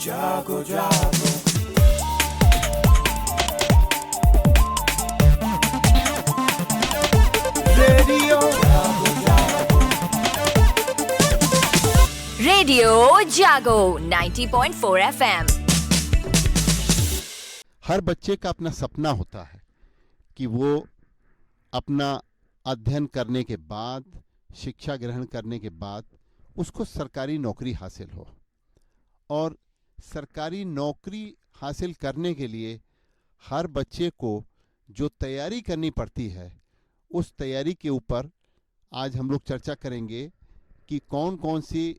जागो जागो रेडियो जागो जागो रेडियो जागो 90.4 एफएम। हर बच्चे का अपना सपना होता है कि वो अपना अध्ययन करने के बाद, शिक्षा ग्रहण करने के बाद उसको सरकारी नौकरी हासिल हो। और सरकारी नौकरी हासिल करने के लिए हर बच्चे को जो तैयारी करनी पड़ती है, उस तैयारी के ऊपर आज हम लोग चर्चा करेंगे कि कौन कौन सी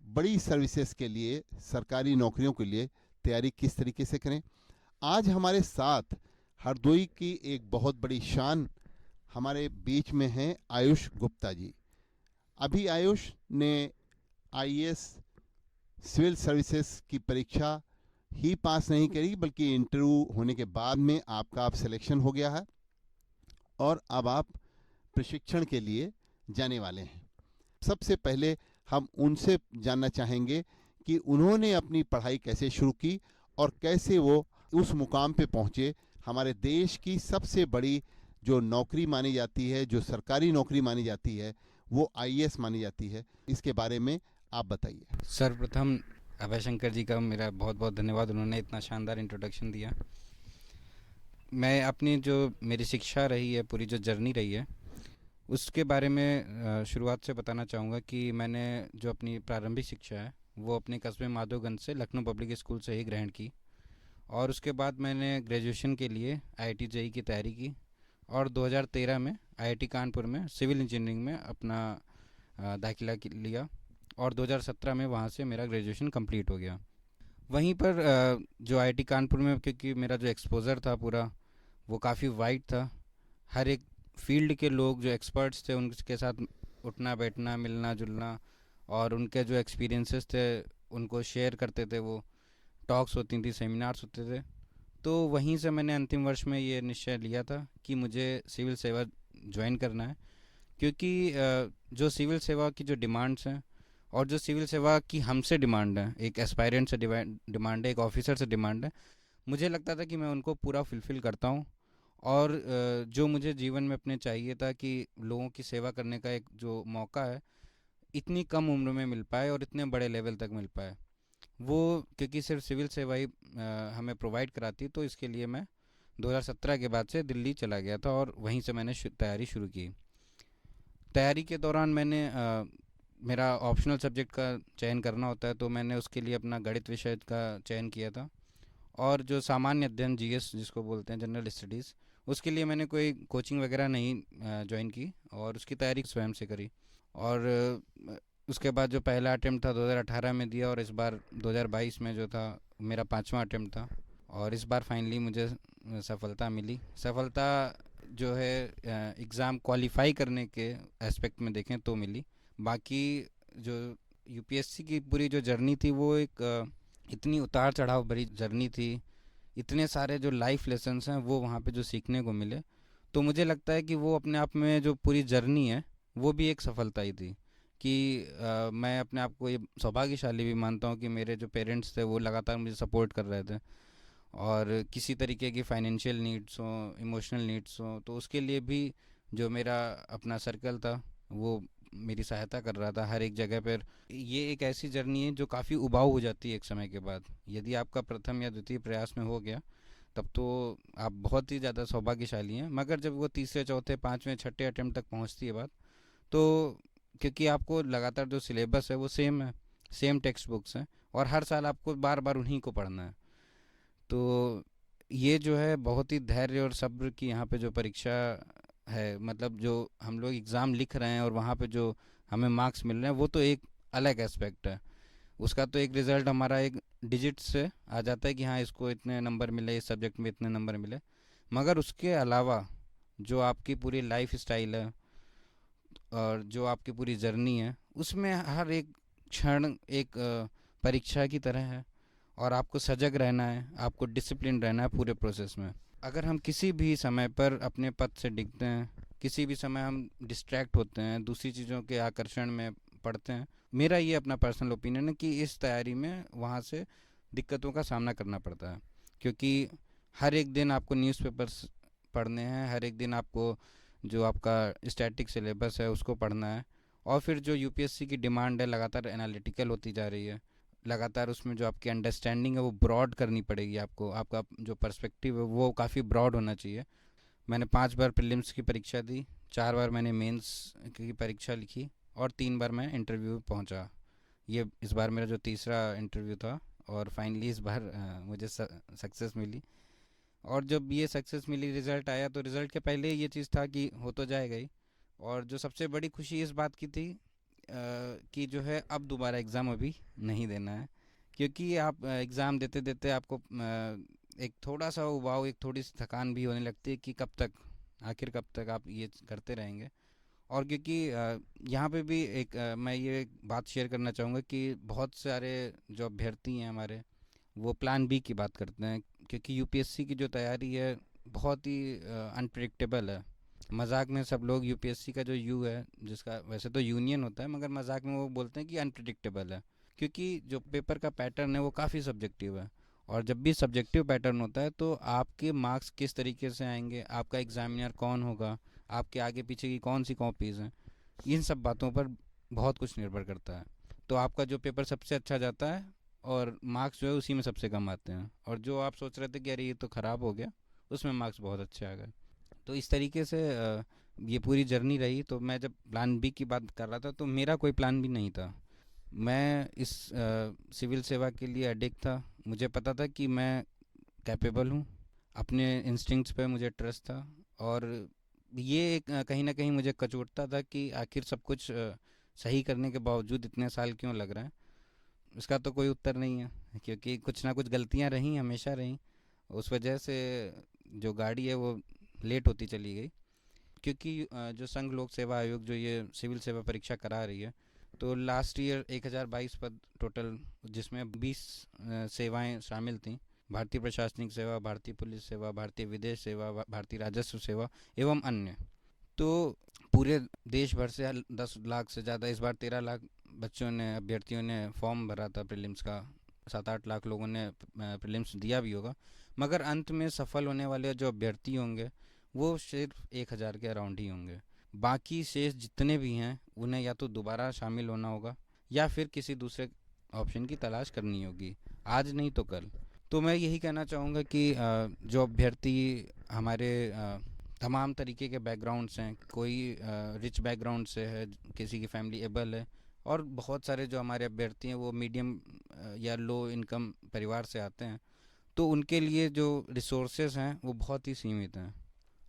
बड़ी सर्विसेज के लिए, सरकारी नौकरियों के लिए तैयारी किस तरीके से करें। आज हमारे साथ हरदोई की एक बहुत बड़ी शान हमारे बीच में हैं आयुष गुप्ता जी। अभी आयुष ने आईएएस सिविल सर्विसेज की परीक्षा ही पास नहीं करी, बल्कि इंटरव्यू होने के बाद में आपका अब सिलेक्शन हो गया है और अब आप प्रशिक्षण के लिए जाने वाले हैं। सबसे पहले हम उनसे जानना चाहेंगे कि उन्होंने अपनी पढ़ाई कैसे शुरू की और कैसे वो उस मुकाम पे पहुंचे। हमारे देश की सबसे बड़ी जो नौकरी मानी जाती है, जो सरकारी नौकरी मानी जाती है, वो आईएएस मानी जाती है। इसके बारे में आप बताइए। सर्वप्रथम अभय शंकर जी का मेरा बहुत बहुत धन्यवाद, उन्होंने इतना शानदार इंट्रोडक्शन दिया। मैं अपनी जो मेरी शिक्षा रही है, पूरी जो जर्नी रही है, उसके बारे में शुरुआत से बताना चाहूँगा कि मैंने जो अपनी प्रारंभिक शिक्षा है वो अपने कस्बे माधोगंज से लखनऊ पब्लिक स्कूल से ही ग्रहण की। और उसके बाद मैंने ग्रेजुएशन के लिए आईआईटी जेईई की तैयारी की और 2013 में आईआईटी कानपुर में सिविल इंजीनियरिंग में अपना दाखिला लिया और 2017 में वहाँ से मेरा ग्रेजुएशन कंप्लीट हो गया। वहीं पर जो आईआईटी कानपुर में, क्योंकि मेरा जो एक्सपोज़र था पूरा वो काफ़ी वाइड था, हर एक फील्ड के लोग जो एक्सपर्ट्स थे उनके साथ उठना बैठना, मिलना जुलना और उनके जो एक्सपीरियंसेस थे उनको शेयर करते थे, वो टॉक्स होती थी, सेमिनार्स होते थे। तो वहीं से मैंने अंतिम वर्ष में ये निश्चय लिया था कि मुझे सिविल सेवा ज्वाइन करना है, क्योंकि जो सिविल सेवा की जो डिमांड्स हैं और जो सिविल सेवा की हमसे डिमांड है, एक एस्पायरेंट से डिमांड है, एक ऑफिसर से डिमांड है, मुझे लगता था कि मैं उनको पूरा फुलफ़िल करता हूँ। और जो मुझे जीवन में अपने चाहिए था कि लोगों की सेवा करने का एक जो मौका है, इतनी कम उम्र में मिल पाए और इतने बड़े लेवल तक मिल पाए, वो क्योंकि सिर्फ सिविल सेवा ही हमें प्रोवाइड कराती, तो इसके लिए मैं 2017 के बाद से दिल्ली चला गया था और वहीं से मैंने तैयारी शुरू की। तैयारी के दौरान मैंने मेरा ऑप्शनल सब्जेक्ट का चयन करना होता है, तो मैंने उसके लिए अपना गणित विषय का चयन किया था। और जो सामान्य अध्ययन जीएस जिसको बोलते हैं, जनरल स्टडीज़, उसके लिए मैंने कोई कोचिंग वगैरह नहीं ज्वाइन की और उसकी तैयारी स्वयं से करी। और उसके बाद जो पहला अटेम्प्ट था 2018 में दिया और इस बार 2022 में जो था मेरा 5वां अटेम्प्ट था और इस बार फाइनली मुझे सफलता मिली। सफलता जो है एग्ज़ाम क्वालिफाई करने के एस्पेक्ट में देखें तो मिली। बाकी जो यूपीएससी की पूरी जो जर्नी थी वो एक इतनी उतार चढ़ाव भरी जर्नी थी, इतने सारे जो लाइफ लेसन्स हैं वो वहाँ पे जो सीखने को मिले, तो मुझे लगता है कि वो अपने आप में जो पूरी जर्नी है वो भी एक सफलता ही थी। कि मैं अपने आप को ये सौभाग्यशाली भी मानता हूँ कि मेरे जो पेरेंट्स थे वो लगातार मुझे सपोर्ट कर रहे थे और किसी तरीके की फाइनेंशियल नीड्स हो, इमोशनल नीड्स हो, तो उसके लिए भी जो मेरा अपना सर्कल था वो मेरी सहायता कर रहा था हर एक जगह पर। ये एक ऐसी जर्नी है जो काफ़ी उबाऊ हो जाती है एक समय के बाद। यदि आपका प्रथम या द्वितीय प्रयास में हो गया तब तो आप बहुत ही ज़्यादा सौभाग्यशाली हैं, मगर जब वो तीसरे, चौथे, पाँचवें, छठे अटेम्प्ट तक पहुंचती है बात, तो क्योंकि आपको लगातार जो सिलेबस है वो सेम है, सेम टेक्स्ट बुक्स हैं और हर साल आपको बार बार उन्हीं को पढ़ना है, तो ये जो है बहुत ही धैर्य और सब्र की यहाँ पे जो परीक्षा है, मतलब जो हम लोग एग्ज़ाम लिख रहे हैं और वहाँ पे जो हमें मार्क्स मिल रहे हैं वो तो एक अलग एस्पेक्ट है। उसका तो एक रिज़ल्ट हमारा एक डिजिट से आ जाता है कि हाँ इसको इतने नंबर मिले, इस सब्जेक्ट में इतने नंबर मिले, मगर उसके अलावा जो आपकी पूरी लाइफ स्टाइल है और जो आपकी पूरी जर्नी है, उसमें हर एक क्षण एक परीक्षा की तरह है और आपको सजग रहना है, आपको डिसिप्लिन रहना है पूरे प्रोसेस में। अगर हम किसी भी समय पर अपने पथ से डिगते हैं, किसी भी समय हम डिस्ट्रैक्ट होते हैं, दूसरी चीज़ों के आकर्षण में पढ़ते हैं, मेरा ये अपना पर्सनल ओपिनियन है कि इस तैयारी में वहाँ से दिक्कतों का सामना करना पड़ता है, क्योंकि हर एक दिन आपको न्यूज़पेपर्स पढ़ने हैं, हर एक दिन आपको जो आपका स्टैटिक सिलेबस है उसको पढ़ना है, और फिर जो यूपीएससी की डिमांड है लगातार एनालिटिकल होती जा रही है, लगातार उसमें जो आपकी अंडरस्टैंडिंग है वो ब्रॉड करनी पड़ेगी आपको, आपका जो पर्सपेक्टिव है वो काफ़ी ब्रॉड होना चाहिए। मैंने 5 बार प्रीलिम्स की परीक्षा दी, 4 बार मैंने मेंस की परीक्षा लिखी, और 3 बार मैं इंटरव्यू पहुंचा। ये इस बार मेरा जो तीसरा इंटरव्यू था, और फाइनली इस बार मुझे सक्सेस मिली। और जब ये सक्सेस मिली, रिज़ल्ट आया, तो रिज़ल्ट के पहले ये चीज़ था कि हो तो जाएगा ही। और जो सबसे बड़ी खुशी इस बात की थी कि जो है अब दोबारा एग्ज़ाम अभी नहीं देना है, क्योंकि आप एग्ज़ाम देते देते आपको एक थोड़ा सा उबाऊ, एक थोड़ी सी थकान भी होने लगती है कि आखिर कब तक आप ये करते रहेंगे। और क्योंकि यहाँ पे भी मैं ये एक बात शेयर करना चाहूँगा कि बहुत सारे जो अभ्यर्थी हैं हमारे, वो प्लान बी की बात करते हैं, क्योंकि यूपीएससी की जो तैयारी है बहुत ही अनप्रिडिक्टेबल है। मजाक में सब लोग यूपीएससी का जो यू है, जिसका वैसे तो यूनियन होता है, मगर मजाक में वो बोलते हैं कि अनप्रिडिक्टेबल है, क्योंकि जो पेपर का पैटर्न है वो काफ़ी सब्जेक्टिव है। और जब भी सब्जेक्टिव पैटर्न होता है तो आपके मार्क्स किस तरीके से आएंगे, आपका एग्जामिनर कौन होगा, आपके आगे पीछे की कौन सी कॉपीज़ हैं, इन सब बातों पर बहुत कुछ निर्भर करता है। तो आपका जो पेपर सबसे अच्छा जाता है और मार्क्स जो है उसी में सबसे कम आते हैं, और जो आप सोच रहे थे कि अरे ये तो ख़राब हो गया, उसमें मार्क्स बहुत अच्छे आ गए। तो इस तरीके से ये पूरी जर्नी रही। तो मैं जब प्लान बी की बात कर रहा था तो मेरा कोई प्लान भी नहीं था। मैं इस सिविल सेवा के लिए एडिक्ट था। मुझे पता था कि मैं कैपेबल हूँ, अपने इंस्टिंक्ट्स पे मुझे ट्रस्ट था, और ये कहीं ना कहीं मुझे कचोटता था कि आखिर सब कुछ सही करने के बावजूद इतने साल क्यों लग रहा है। इसका तो कोई उत्तर नहीं है, क्योंकि कुछ ना कुछ गलतियाँ रहीं, हमेशा रहीं। उस वजह से जो गाड़ी है वो लेट होती चली गई। क्योंकि जो संघ लोक सेवा आयोग जो ये सिविल सेवा परीक्षा करा रही है, तो लास्ट ईयर 1022 पद टोटल, जिसमें 20 सेवाएं शामिल थीं। भारतीय प्रशासनिक सेवा, भारतीय पुलिस सेवा, भारतीय विदेश सेवा, भारतीय राजस्व सेवा एवं अन्य। तो पूरे देश भर से 10 लाख से ज़्यादा, इस बार 13 लाख बच्चों ने, अभ्यर्थियों ने फॉर्म भरा था प्रीलिम्स का। 7-8 लाख लोगों ने प्रीलिम्स दिया भी होगा, मगर अंत में सफल होने वाले जो अभ्यर्थी होंगे वो सिर्फ 1000 के अराउंड ही होंगे। बाकी शेष जितने भी हैं उन्हें या तो दोबारा शामिल होना होगा या फिर किसी दूसरे ऑप्शन की तलाश करनी होगी, आज नहीं तो कल। तो मैं यही कहना चाहूँगा कि जो अभ्यर्थी हमारे तमाम तरीके के बैकग्राउंड से हैं, कोई रिच बैकग्राउंड से है, किसी की फैमिली एबल है, और बहुत सारे जो हमारे अभ्यर्थी हैं वो मीडियम या लो इनकम परिवार से आते हैं, तो उनके लिए जो रिसोर्सेज हैं वो बहुत ही सीमित हैं।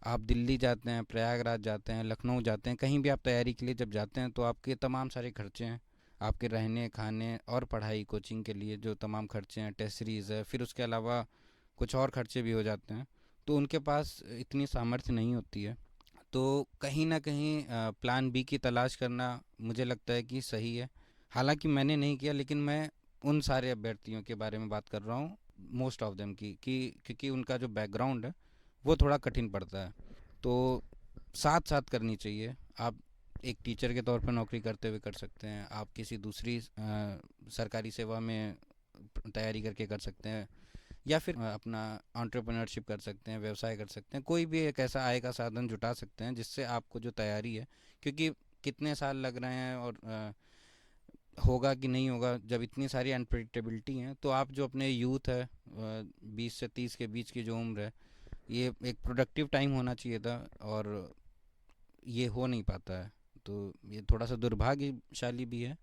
आप दिल्ली जाते हैं, प्रयागराज जाते हैं, लखनऊ जाते हैं, कहीं भी आप तैयारी के लिए जब जाते हैं तो आपके तमाम सारे खर्चे हैं, आपके रहने खाने और पढ़ाई कोचिंग के लिए जो तमाम खर्चे हैं, टेस्ट सीरीज़ है, फिर उसके अलावा कुछ और खर्चे भी हो जाते हैं। तो उनके पास इतनी सामर्थ्य नहीं होती है। तो कहीं ना कहीं प्लान बी की तलाश करना मुझे लगता है कि सही है। हालांकि मैंने नहीं किया, लेकिन मैं उन सारे अभ्यर्थियों के बारे में बात कर रहा हूँ, मोस्ट ऑफ देम की, कि क्योंकि उनका जो बैकग्राउंड है वो थोड़ा कठिन पड़ता है। तो साथ साथ करनी चाहिए। आप एक टीचर के तौर पर नौकरी करते हुए कर सकते हैं, आप किसी दूसरी सरकारी सेवा में तैयारी करके कर सकते हैं, या फिर अपना एंटरप्रेन्योरशिप कर सकते हैं, व्यवसाय कर सकते हैं, कोई भी एक ऐसा आय का साधन जुटा सकते हैं जिससे आपको जो तैयारी है, क्योंकि कितने साल लग रहे हैं और होगा कि नहीं होगा, जब इतनी सारी अनप्रेडिक्टेबिलिटी हैं, तो आप जो अपने यूथ है 20 से 30 के बीच की जो उम्र है, ये एक प्रोडक्टिव टाइम होना चाहिए था, और ये हो नहीं पाता है। तो ये थोड़ा सा दुर्भाग्यशाली भी है।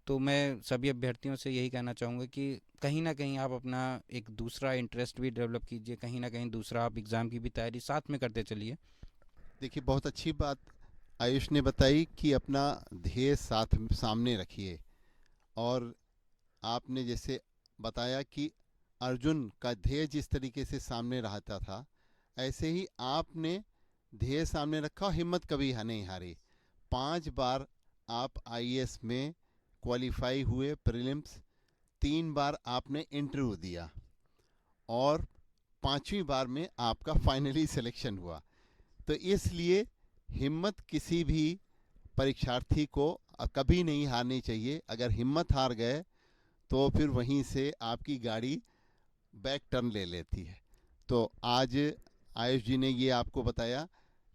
तो मैं सभी अभ्यर्थियों से यही कहना चाहूँगा कि कहीं ना कहीं आप अपना एक दूसरा इंटरेस्ट भी डेवलप कीजिए, कहीं ना कहीं दूसरा आप एग्ज़ाम की भी तैयारी साथ में करते चलिए। देखिए, बहुत अच्छी बात आयुष ने बताई कि अपना ध्येय सामने रखिए। और आपने जैसे बताया कि अर्जुन का ध्येय जिस तरीके से सामने रहता था, ऐसे ही आपने ध्येय सामने रखा, हिम्मत कभी नहीं हारी। 5 बार आप आईएएस में क्वालिफाई हुए प्रीलिम्स, 3 बार आपने इंटरव्यू दिया, और 5वीं बार में आपका फाइनली सिलेक्शन हुआ। तो इसलिए हिम्मत किसी भी परीक्षार्थी को कभी नहीं हारनी चाहिए। अगर हिम्मत हार गए तो फिर वहीं से आपकी गाड़ी बैक टर्न ले लेती है। तो आज आयुष जी ने ये आपको बताया।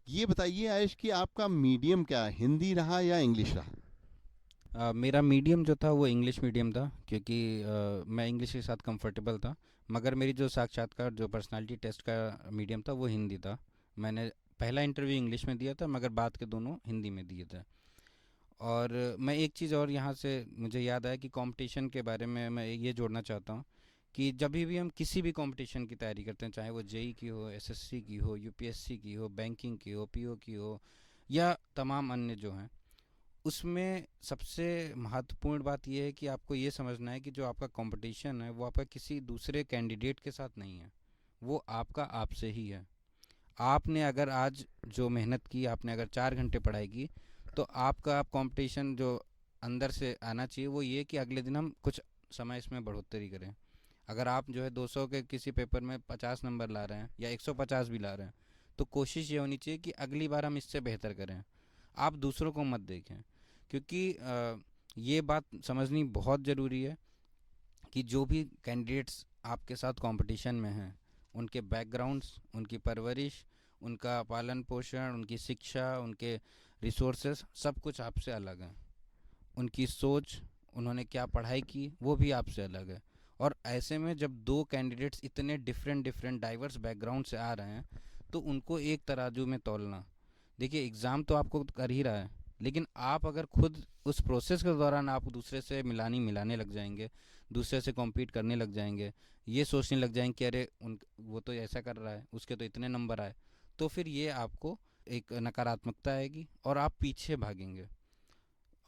ये बताइए आयुष कि आपका मीडियम क्या, हिंदी रहा या इंग्लिश रहा? मेरा मीडियम जो था वो इंग्लिश मीडियम था, क्योंकि मैं इंग्लिश के साथ कंफर्टेबल था। मगर मेरी जो साक्षात्कार जो पर्सनालिटी टेस्ट का मीडियम था वो हिंदी था। मैंने पहला इंटरव्यू इंग्लिश में दिया था, मगर बाद के दोनों हिंदी में दिए थे। और मैं एक चीज़ और यहाँ से मुझे याद आया कि कंपटीशन के बारे में मैं ये जोड़ना चाहता हूँ कि जब भी हम किसी भी कंपटीशन की तैयारी करते हैं, चाहे वो जेई की हो, एसएससी की हो, यूपीएससी की हो, बैंकिंग की हो, पीओ की हो, या तमाम अन्य जो हैं, उसमें सबसे महत्वपूर्ण बात यह है कि आपको ये समझना है कि जो आपका कंपटीशन है वो आपका किसी दूसरे कैंडिडेट के साथ नहीं है, वो आपका आपसे ही है। आपने अगर आज जो मेहनत की, आपने अगर 4 घंटे पढ़ाई की, तो आपका कंपटीशन जो अंदर से आना चाहिए वो ये कि अगले दिन हम कुछ समय इसमें बढ़ोतरी करें। अगर आप जो है 200 के किसी पेपर में 50 नंबर ला रहे हैं या 150 भी ला रहे हैं, तो कोशिश ये होनी चाहिए कि अगली बार हम इससे बेहतर करें। आप दूसरों को मत देखें, क्योंकि ये बात समझनी बहुत ज़रूरी है कि जो भी कैंडिडेट्स आपके साथ कंपटीशन में हैं, उनके बैकग्राउंड्स, उनकी परवरिश, उनका पालन पोषण, उनकी शिक्षा, उनके रिसोर्सेस, सब कुछ आपसे अलग है। उनकी सोच, उन्होंने क्या पढ़ाई की, वो भी आपसे अलग है। और ऐसे में जब 2 कैंडिडेट्स इतने डिफरेंट डाइवर्स बैकग्राउंड से आ रहे हैं, तो उनको एक तराजू में तौलना, देखिए एग्ज़ाम तो आपको कर ही रहा है, लेकिन आप अगर खुद उस प्रोसेस के दौरान आप दूसरे से मिलाने लग जाएंगे, दूसरे से कॉम्पीट करने लग जाएंगे, ये सोचने लग जाएंगे कि अरे वो तो ऐसा कर रहा है, उसके तो इतने नंबर आए, तो फिर ये आपको एक नकारात्मकता आएगी और आप पीछे भागेंगे।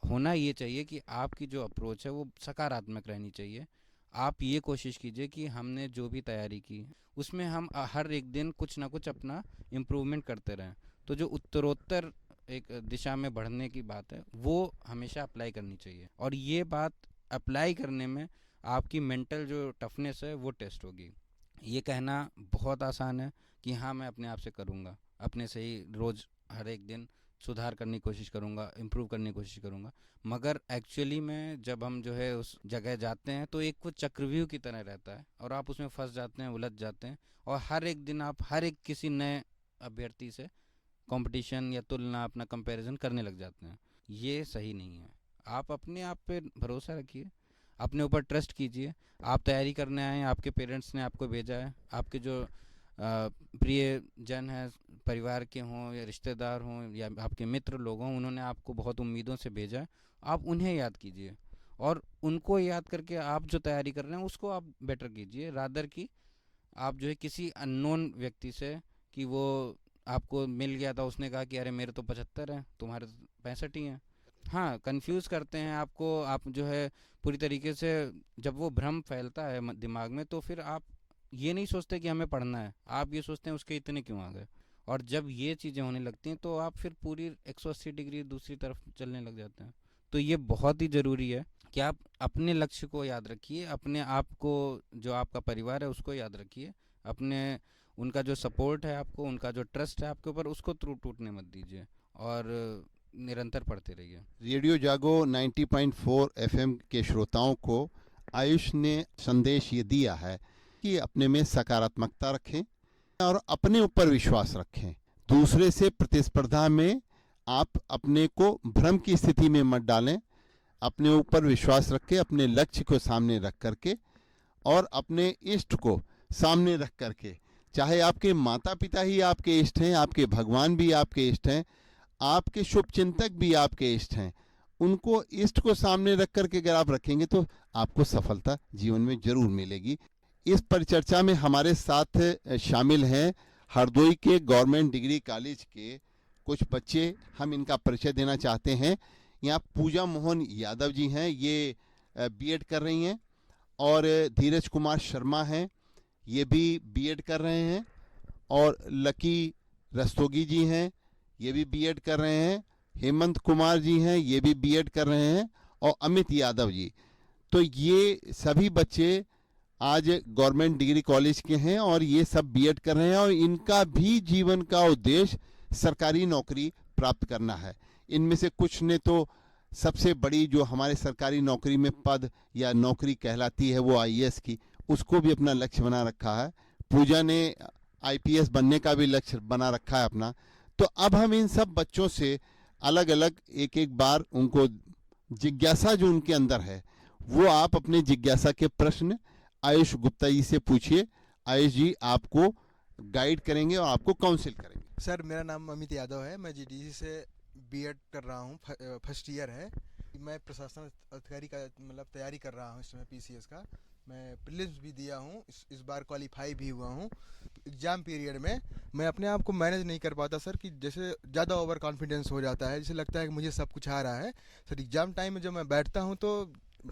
होना ये चाहिए कि आपकी जो अप्रोच है वो सकारात्मक रहनी चाहिए। आप ये कोशिश कीजिए कि हमने जो भी तैयारी की उसमें हम हर एक दिन कुछ ना कुछ अपना इम्प्रूवमेंट करते रहें। तो जो उत्तरोत्तर एक दिशा में बढ़ने की बात है वो हमेशा अप्लाई करनी चाहिए, और ये बात अप्लाई करने में आपकी मेंटल जो टफनेस है वो टेस्ट होगी। ये कहना बहुत आसान है कि हाँ मैं अपने आप से करूँगा, अपने से ही रोज़ हर एक दिन सुधार करने की कोशिश करूँगा, इम्प्रूव करने की कोशिश करूँगा, मगर एक्चुअली में जब हम जो है उस जगह जाते हैं तो एक वो चक्रव्यूह की तरह रहता है और आप उसमें फंस जाते हैं, उलझ जाते हैं, और हर एक दिन आप हर एक किसी नए अभ्यर्थी से कंपटीशन या तुलना, अपना कंपैरिजन करने लग जाते हैं। ये सही नहीं है। आप अपने आप पे भरोसा रखिए, अपने ऊपर ट्रस्ट कीजिए। आप तैयारी करने आए हैं, आपके पेरेंट्स ने आपको भेजा है, आपके जो प्रिय जन हैं, परिवार के हों या रिश्तेदार हों या आपके मित्र लोग हों, उन्होंने आपको बहुत उम्मीदों से भेजा है। आप उन्हें याद कीजिए और उनको याद करके आप जो तैयारी कर रहे हैं उसको आप बेटर कीजिए, रादर कि आप जो है किसी अननोन व्यक्ति से, कि वो आपको मिल गया था, उसने कहा कि अरे मेरे तो 75 हैं, तुम्हारे तो 65 ही हैं। हाँ, कंफ्यूज करते हैं आपको। आप जो है पूरी तरीके से जब वो भ्रम फैलता है दिमाग में, तो फिर आप ये नहीं सोचते कि हमें पढ़ना है, आप ये सोचते हैं उसके इतने क्यों आ गए। और जब ये चीज़ें होने लगती हैं तो आप फिर पूरी 180 डिग्री दूसरी तरफ चलने लग जाते हैं। तो ये बहुत ही ज़रूरी है कि आप अपने लक्ष्य को याद रखिए, अपने आप को, जो आपका परिवार है उसको याद रखिए, अपने उनका जो सपोर्ट है आपको, उनका जो ट्रस्ट है आपके ऊपर, उसको टूटने मत दीजिए और निरंतर पढ़ते रहिए। रेडियो जागो 90.4 एफएम के श्रोताओं को आयुष ने संदेश ये दिया है कि अपने में सकारात्मकता रखें और अपने ऊपर विश्वास रखें। दूसरे से प्रतिस्पर्धा में आप अपने को भ्रम की स्थिति में मत डालें। अपने ऊपर विश्वास रखें, अपने लक्ष्य को सामने रख करके और अपने इष्ट को सामने रख करके। चाहे आपके माता पिता ही आपके इष्ट हैं, आपके भगवान भी आपके इष्ट हैं, आपके शुभचिंतक भी आपके इष्ट हैं, उनको इष्ट को सामने रख करके अगर आप रखेंगे तो आपको सफलता जीवन में जरूर मिलेगी। इस परिचर्चा में हमारे साथ शामिल हैं हरदोई के गवर्नमेंट डिग्री कॉलेज के कुछ बच्चे। हम इनका परिचय देना चाहते हैं। यहाँ पूजा मोहन यादव जी हैं, ये बीएड कर रही हैं, और धीरज कुमार शर्मा हैं, ये भी बीएड कर रहे हैं, और लकी रस्तोगी जी हैं, ये भी बीएड कर रहे हैं, हेमंत कुमार जी हैं, ये भी बीएड कर रहे हैं, और अमित यादव जी। तो ये सभी बच्चे आज गवर्नमेंट डिग्री कॉलेज के हैं और ये सब बीएड कर रहे हैं, और इनका भी जीवन का उद्देश्य सरकारी नौकरी प्राप्त करना है। इनमें से कुछ ने तो सबसे बड़ी जो हमारे सरकारी नौकरी में पद या नौकरी कहलाती है वो आईएएस की, उसको भी अपना लक्ष्य बना रखा है। पूजा ने आईपीएस बनने का भी लक्ष्य बना रखा है अपना। तो अब हम इन सब बच्चों से अलग अलग एक एक बार उनको जिज्ञासा जो उनके अंदर है वो आप अपने जिज्ञासा के प्रश्न आयुष गुप्ता जी से पूछिए। आयुष जी आपको गाइड करेंगे और आपको काउंसिल करेंगे। सर मेरा नाम अमित यादव है, मैं जीडीसी से बीएड कर रहा हूँ, फर्स्ट ईयर है। मैं प्रशासन अधिकारी का मतलब तैयारी कर रहा हूँ इस समय पीसीएस का। मैं प्रीलिम्स भी दिया हूँ, इस बार क्वालिफाई भी हुआ हूँ। एग्ज़ाम पीरियड में मैं अपने आप को मैनेज नहीं कर पाता सर, कि जैसे ज़्यादा ओवर कॉन्फिडेंस हो जाता है, जैसे लगता है कि मुझे सब कुछ आ रहा है। सर एग्ज़ाम टाइम में जब मैं बैठता हूँ तो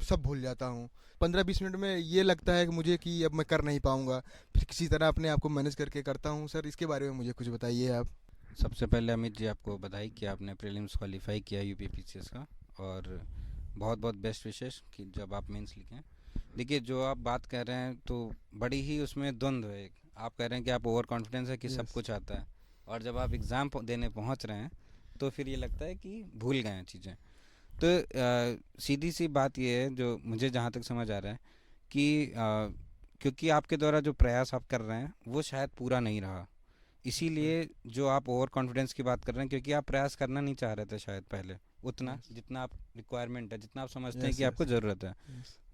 सब भूल जाता हूँ। 15-20 मिनट में ये लगता है कि मुझे कि अब मैं कर नहीं पाऊँगा, फिर किसी तरह अपने आप को मैनेज करके करता हूँ। सर इसके बारे में मुझे कुछ बताइए आप। सबसे पहले अमित जी आपको बधाई कि आपने प्रीलिम्स क्वालिफाई किया यूपी पीसीएस का, और बहुत बहुत बेस्ट विशेष कि जब आप मेंस लिखें। देखिए जो आप बात कर रहे हैं तो बड़ी ही उसमें द्वंद्व है। आप कह रहे हैं कि आप ओवर कॉन्फिडेंस है कि सब कुछ आता है, और जब आप एग्ज़ाम देने पहुंच रहे हैं तो फिर ये लगता है कि भूल गए हैं चीज़ें। तो सीधी सी बात ये है, जो मुझे जहाँ तक समझ आ रहा है कि क्योंकि आपके द्वारा जो प्रयास आप कर रहे हैं वो शायद पूरा नहीं रहा, इसीलिए जो आप ओवर कॉन्फिडेंस की बात कर रहे हैं, क्योंकि आप प्रयास करना नहीं चाह रहे थे शायद पहले उतना जितना आप रिक्वायरमेंट है, जितना आप समझते हैं कि आपको ज़रूरत है।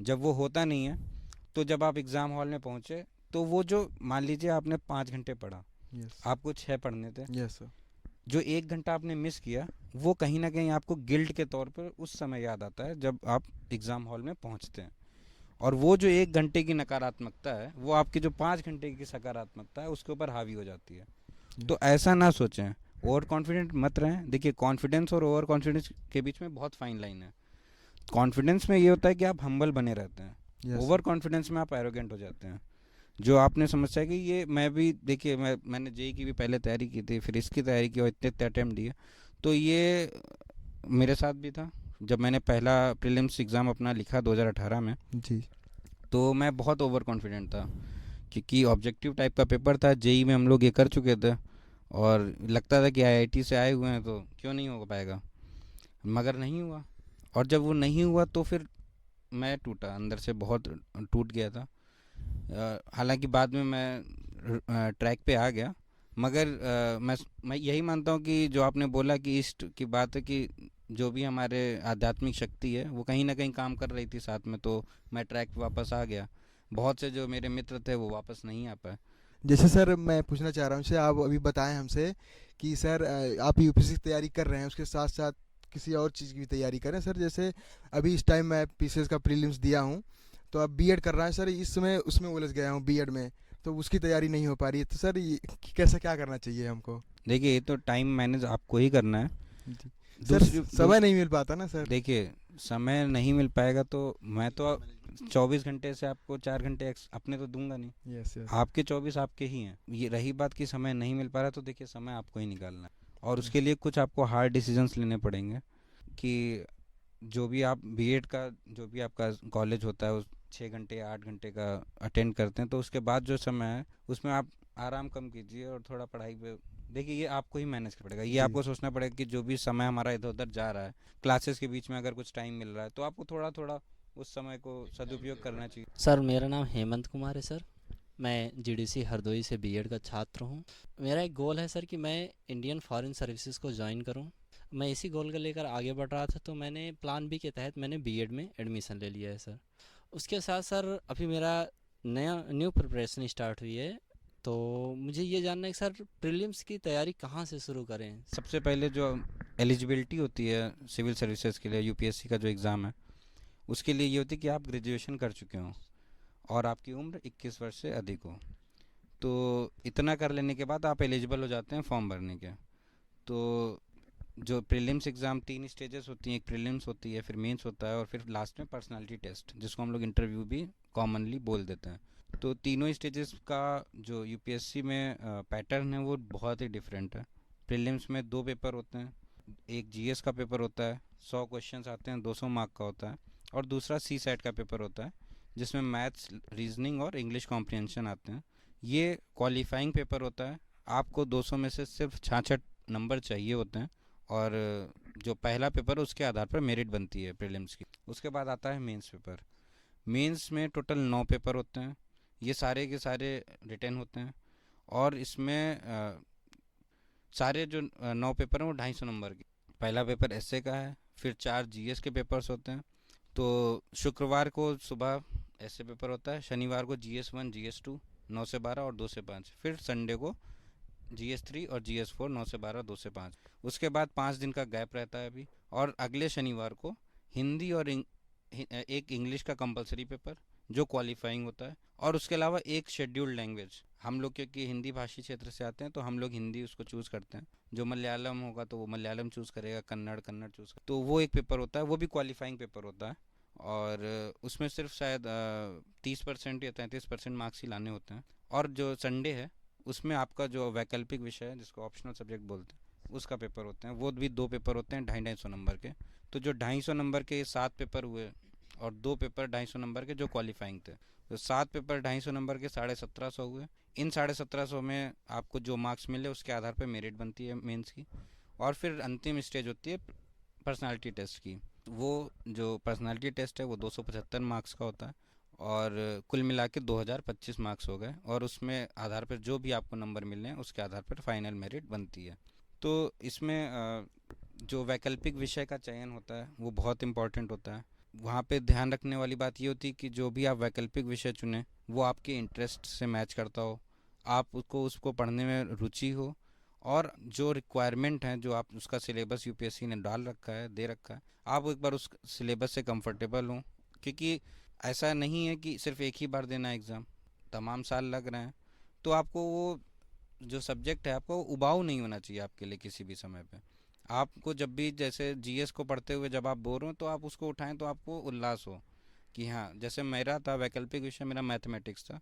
जब वो होता नहीं है तो जब आप एग्ज़ाम हॉल में पहुँचे तो वो जो मान लीजिए आपने 5 घंटे पढ़ा, आपको 6 पढ़ने थे, जो 1 घंटा आपने मिस किया वो कहीं ना कहीं आपको गिल्ट के तौर पर उस समय याद आता है जब आप एग्ज़ाम हॉल में पहुँचते हैं। और वो जो 1 घंटे की नकारात्मकता है वो आपकी जो 5 घंटे की सकारात्मकता है उसके ऊपर हावी हो जाती है। तो ऐसा ना सोचें, ओवर कॉन्फिडेंट मत रहें। देखिए कॉन्फिडेंस और ओवर कॉन्फिडेंस के बीच में बहुत फाइन लाइन है। कॉन्फिडेंस में ये होता है कि आप हम्बल बने रहते हैं, ओवर कॉन्फिडेंस में आप एरोगेंट हो जाते हैं। जो आपने समझा कि ये मैं भी देखिए मैंने जेई की भी पहले तैयारी की थी, फिर इसकी तैयारी की और इतने अटैम्प्ट दिए, तो ये मेरे साथ भी था। जब मैंने पहला प्रीलिम्स एग्ज़ाम अपना लिखा 2018 में जी, तो मैं बहुत ओवर कॉन्फिडेंट था, क्योंकि ऑब्जेक्टिव टाइप का पेपर था। जेई में हम लोग ये कर चुके थे और लगता था कि आईआईटी से आए हुए हैं तो क्यों नहीं हो पाएगा, मगर नहीं हुआ। और जब वो नहीं हुआ तो फिर मैं टूटा, अंदर से बहुत टूट गया था। हालांकि बाद में मैं ट्रैक पे आ गया, मगर मैं यही मानता हूँ कि जो आपने बोला कि ईस्ट की बात है, कि जो भी हमारे आध्यात्मिक शक्ति है वो कहीं ना कहीं काम कर रही थी साथ में, तो मैं ट्रैक पे वापस आ गया। बहुत से जो मेरे मित्र थे वो वापस नहीं आ पाए। जैसे सर मैं पूछना चाह रहा हूँ, आप अभी बताएं हमसे कि सर आप यूपीएससी की तैयारी कर रहे हैं, उसके साथ साथ किसी और चीज़ की भी तैयारी करें। सर जैसे अभी इस टाइम मैं पीसीएस का प्रीलिम्स दिया हूँ, तो अब बीएड कर रहा है सर, इस समय उसमें उलझ गया हूँ बीएड में, तो उसकी तैयारी नहीं हो पा रही है। तो सर ये कैसा क्या करना चाहिए हमको? देखिए ये तो टाइम मैनेज आपको ही करना है सर, समय नहीं मिल पाता ना सर। देखिए समय नहीं मिल पाएगा तो मैं तो 24 घंटे से आपको 4 घंटे अपने तो दूंगा नहीं। Yes yes. आपके 24 आपके ही हैं। ये रही बात कि समय नहीं मिल पा रहा, तो देखिए समय आपको ही निकालना है, और उसके लिए कुछ आपको हार्ड डिसीजंस लेने पड़ेंगे। कि जो भी आप बीएड का जो भी आपका कॉलेज होता है उस 6 घंटे या 8 घंटे का अटेंड करते हैं, तो उसके बाद जो समय है उसमें आप आराम कम कीजिए और थोड़ा पढ़ाई पे देखिए। ये आपको ही मैनेज करना पड़ेगा, ये आपको सोचना पड़ेगा कि जो भी समय हमारा इधर उधर जा रहा है, क्लासेस के बीच में अगर कुछ टाइम मिल रहा है तो आपको थोड़ा थोड़ा उस समय को सदुपयोग करना चाहिए। सर मेरा नाम हेमंत कुमार है सर, मैं जीडीसी हरदोई से बीएड का छात्र हूँ। मेरा एक गोल है सर कि मैं इंडियन फॉरेन सर्विसेज को ज्वाइन करूँ। मैं इसी गोल को लेकर आगे बढ़ रहा था, तो मैंने प्लान बी के तहत मैंने बीएड में एडमिशन ले लिया है सर। उसके साथ सर अभी मेरा न्यू प्रिपरेशन स्टार्ट हुई है, तो मुझे ये जानना है कि सर प्रीलिम्स की तैयारी कहाँ से शुरू करें? सबसे पहले जो एलिजिबिलिटी होती है सिविल सर्विसेज के लिए, यूपीएससी का जो एग्ज़ाम है उसके लिए ये होती है कि आप ग्रेजुएशन कर चुके हों और आपकी उम्र 21 वर्ष से अधिक हो। तो इतना कर लेने के बाद आप एलिजिबल हो जाते हैं फॉर्म भरने के। तो जो प्रीलिम्स एग्ज़ाम 3 स्टेजेस होती हैं, एक प्रीलिम्स होती है, फिर मेंस होता है, और फिर लास्ट में पर्सनालिटी टेस्ट, जिसको हम लोग इंटरव्यू भी कॉमनली बोल देते हैं। तो तीनों स्टेजेस का जो यूपीएससी में पैटर्न है वो बहुत ही डिफरेंट है। प्रीलिम्स में 2 पेपर होते हैं, एक जीएस का पेपर होता है, 100 क्वेश्चंस आते हैं, 200 मार्क का होता है, और दूसरा सीसैट का पेपर होता है जिसमें मैथ्स, रीजनिंग और इंग्लिश कॉम्प्रिहेंशन आते हैं। ये क्वालिफाइंग पेपर होता है, आपको 200 में से सिर्फ 66 नंबर चाहिए होते हैं, और जो पहला पेपर है उसके आधार पर मेरिट बनती है प्रीलिम्स की। उसके बाद आता है मेंस पेपर। मेंस में टोटल 9 पेपर होते हैं, ये सारे के सारे रिटन होते हैं और इसमें सारे जो 9 पेपर हैं वो 250 नंबर के। पहला पेपर एसए का है, फिर 4 जीएस के पेपर्स होते हैं। तो शुक्रवार को सुबह एसए पेपर होता है, शनिवार को जीएस 1 जीएस 2 9 से 12 और 2 से 5, फिर संडे को जीएस 3 और जीएस 4 9 से 12 2 से 5। उसके बाद 5 दिन का गैप रहता है अभी, और अगले शनिवार को हिंदी और एक इंग्लिश का कंपलसरी पेपर जो क्वालिफाइंग होता है, और उसके अलावा एक शेड्यूल्ड लैंग्वेज। हम लोग क्योंकि हिंदी भाषी क्षेत्र से आते हैं तो हम लोग हिंदी उसको चूज़ करते हैं, जो मलयालम होगा तो वो मलयालम चूज़ करेगा, कन्नड़ चूज़ करेगा, तो वो एक पेपर होता है, वो भी क्वालिफाइंग पेपर होता है। और उसमें सिर्फ शायद 30% या 33% मार्क्स ही लाने होते हैं। और जो संडे है उसमें आपका जो वैकल्पिक विषय है जिसको ऑप्शनल सब्जेक्ट बोलते हैं उसका पेपर होते हैं, वो भी 2 पेपर होते हैं 250 नंबर के। तो जो 250 नंबर के 7 पेपर हुए और 2 पेपर 250 नंबर के जो क्वालिफाइंग थे, तो 7 पेपर 250 नंबर के 1750 हुए। इन 1750 में आपको जो मार्क्स मिले उसके आधार पर मेरिट बनती है मेंस की। और फिर अंतिम स्टेज होती है पर्सनालिटी टेस्ट की। वो जो पर्सनालिटी टेस्ट है वो 275 मार्क्स का होता है और कुल मिला के 2025 मार्क्स हो गए, और उसमें आधार पर जो भी आपको नंबर मिलने हैं उसके आधार पर फाइनल मेरिट बनती है। तो इसमें जो वैकल्पिक विषय का चयन होता है वो बहुत इम्पॉर्टेंट होता है। वहाँ पे ध्यान रखने वाली बात ये होती है कि जो भी आप वैकल्पिक विषय चुनें वो आपके इंटरेस्ट से मैच करता हो, आप उसको पढ़ने में रुचि हो, और जो रिक्वायरमेंट है जो आप उसका सिलेबस यूपीएससी ने डाल रखा है, दे रखा है, आप एक बार उस सिलेबस से कंफर्टेबल हों। क्योंकि ऐसा नहीं है कि सिर्फ एक ही बार देना एग्ज़ाम, तमाम साल लग रहे हैं, तो आपको वो जो सब्जेक्ट है आपको उबाऊ नहीं होना चाहिए आपके लिए किसी भी समय पे। आपको जब भी जैसे जीएस को पढ़ते हुए जब आप बोर हो तो आप उसको उठाएं तो आपको उल्लास हो कि हाँ, जैसे मेरा था वैकल्पिक विषय मेरा मैथमेटिक्स था,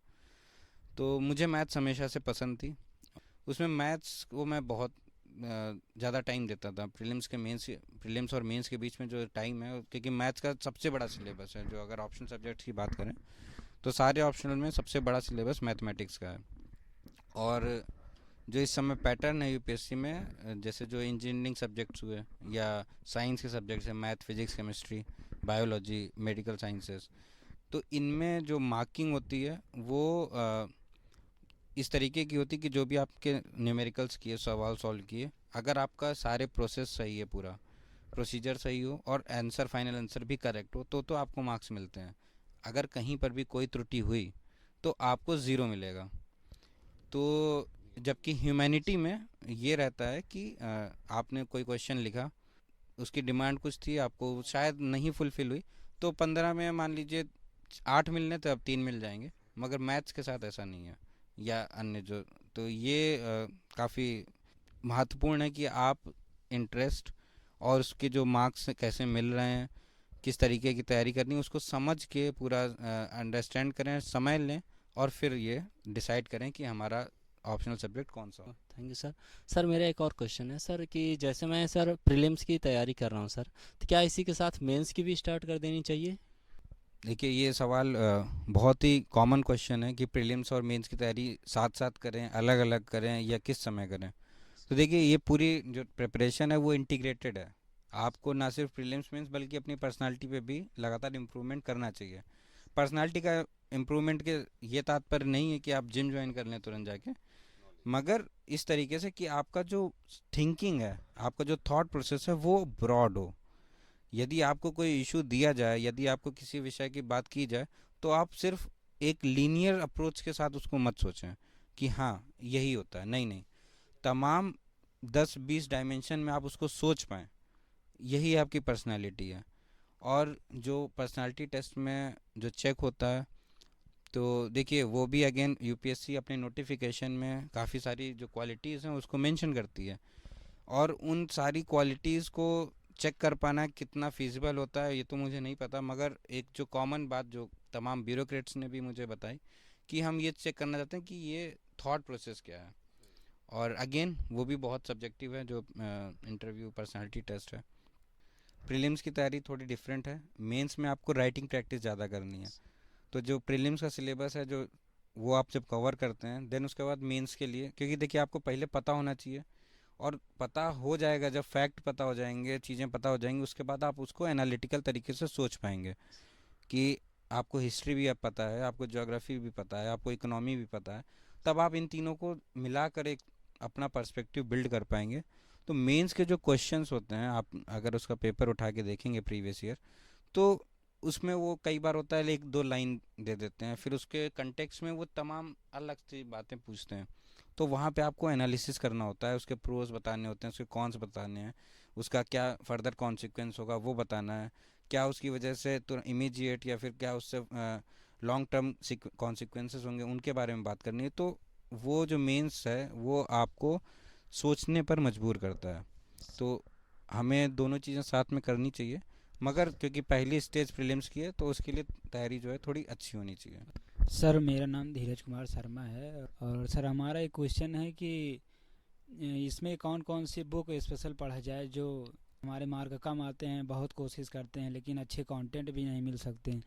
तो मुझे मैथ्स हमेशा से पसंद थी। उसमें मैथ्स को मैं बहुत ज़्यादा टाइम देता था। प्रीलिम्स और मेंस के बीच में जो टाइम है, क्योंकि मैथ्स का सबसे बड़ा सिलेबस है, जो अगर ऑप्शनल सब्जेक्ट्स की बात करें तो सारे ऑप्शनल में सबसे बड़ा सिलेबस मैथमेटिक्स का है। और जो इस समय पैटर्न है यूपीएससी में, जैसे जो इंजीनियरिंग सब्जेक्ट्स हुए या साइंस के सब्जेक्ट्स हैं, math physics chemistry biology medical sciences, तो इनमें जो मार्किंग होती है वो इस तरीके की होती है कि जो भी आपके न्यूमेरिकल्स किए, सवाल सॉल्व किए, अगर आपका सारे प्रोसेस सही है, पूरा प्रोसीजर सही हो और आंसर फाइनल आंसर भी करेक्ट हो तो आपको मार्क्स मिलते हैं। अगर कहीं पर भी कोई त्रुटि हुई तो आपको 0 मिलेगा। तो जबकि ह्यूमैनिटी में ये रहता है कि आपने कोई क्वेश्चन लिखा, उसकी डिमांड कुछ थी, आपको शायद नहीं फुलफ़िल हुई, तो 15 में मान लीजिए 8 मिलने थे, अब 3 मिल जाएंगे। मगर मैथ्स के साथ ऐसा नहीं है, या अन्य जो, तो ये काफ़ी महत्वपूर्ण है कि आप इंटरेस्ट और उसके जो मार्क्स कैसे मिल रहे हैं, किस तरीके की तैयारी करनी है, उसको समझ के पूरा अंडरस्टैंड करें, समझ लें, और फिर ये डिसाइड करें कि हमारा ऑप्शनल सब्जेक्ट कौन सा हो। Thank you sir. सर मेरा एक और क्वेश्चन है सर, कि जैसे मैं सर प्रीलिम्स की तैयारी कर रहा हूँ सर, तो क्या इसी के साथ मेंस की भी स्टार्ट कर देनी चाहिए? देखिए, ये सवाल बहुत ही कॉमन क्वेश्चन है कि प्रीलिम्स और मेंस की तैयारी साथ साथ करें, अलग अलग करें, या किस समय करें। तो देखिए, ये पूरी जो प्रिपरेशन है वो इंटीग्रेटेड है। आपको ना सिर्फ प्रीलिम्स मेंस बल्कि अपनी पर्सनालिटी पे भी लगातार इम्प्रूवमेंट करना चाहिए। पर्सनालिटी का इम्प्रूवमेंट के ये तात्पर्य नहीं है कि आप जिम ज्वाइन कर लें तुरंत जाके, मगर इस तरीके से कि आपका जो थिंकिंग है, आपका जो थॉट प्रोसेस है वो ब्रॉड हो। यदि आपको कोई इशू दिया जाए, यदि आपको किसी विषय की बात की जाए, तो आप सिर्फ एक लीनियर अप्रोच के साथ उसको मत सोचें कि हाँ यही होता है। नहीं, तमाम 10-20 डायमेंशन में आप उसको सोच पाएँ, यही आपकी पर्सनालिटी है। और जो पर्सनालिटी टेस्ट में जो चेक होता है, तो देखिए वो भी अगेन यूपीएससी अपने नोटिफिकेशन में काफ़ी सारी जो क्वालिटीज़ हैं उसको मेंशन करती है, और उन सारी क्वालिटीज़ को चेक कर पाना कितना फिजिबल होता है ये तो मुझे नहीं पता, मगर एक जो कॉमन बात जो तमाम ब्यूरोक्रेट्स ने भी मुझे बताई कि हम ये चेक करना चाहते हैं कि ये थॉट प्रोसेस क्या है। और अगेन वो भी बहुत सब्जेक्टिव है जो इंटरव्यू पर्सनालिटी टेस्ट है। प्रीलिम्स की तैयारी थोड़ी डिफरेंट है, मेंस में आपको राइटिंग प्रैक्टिस ज़्यादा करनी है। तो जो प्रीलिम्स का सिलेबस है जो वो आप जब कवर करते हैं, देन उसके बाद मेंस के लिए, क्योंकि देखिए आपको पहले पता होना चाहिए और पता हो जाएगा, जब फैक्ट पता हो जाएंगे, चीज़ें पता हो जाएंगी, उसके बाद आप उसको एनालिटिकल तरीके से सोच पाएंगे कि आपको हिस्ट्री भी अब पता है, आपको ज्योग्राफी भी पता है, आपको इकोनॉमी भी पता है, तब आप इन तीनों को मिलाकर एक अपना पर्सपेक्टिव बिल्ड कर पाएंगे। तो मेंस के जो क्वेश्चंस होते हैं, आप अगर उसका पेपर उठा के देखेंगे प्रीवियस ईयर, तो उसमें वो कई बार होता है एक दो लाइन दे देते हैं, फिर उसके कंटेक्स्ट में वो तमाम अलग सी बातें पूछते हैं। तो वहाँ पे आपको एनालिसिस करना होता है, उसके प्रोज बताने होते हैं, उसके कॉन्स बताने हैं, उसका क्या फर्दर कॉन्सिक्वेंस होगा वो बताना है, क्या उसकी वजह से तो इमीडिएट या फिर क्या उससे लॉन्ग टर्म कॉन्सिक्वेंसेस होंगे, उनके बारे में बात करनी है। तो वो जो मेंस है वो आपको सोचने पर मजबूर करता है। तो हमें दोनों चीज़ें साथ में करनी चाहिए, मगर क्योंकि पहली स्टेज प्रीलिम्स की है तो उसके लिए तैयारी जो है थोड़ी अच्छी होनी चाहिए। सर मेरा नाम धीरज कुमार शर्मा है, और सर हमारा एक क्वेश्चन है कि इसमें कौन कौन सी बुक स्पेशल पढ़ा जाए जो हमारे मार्क कम आते हैं, बहुत कोशिश करते हैं लेकिन अच्छे कंटेंट भी नहीं मिल सकते हैं।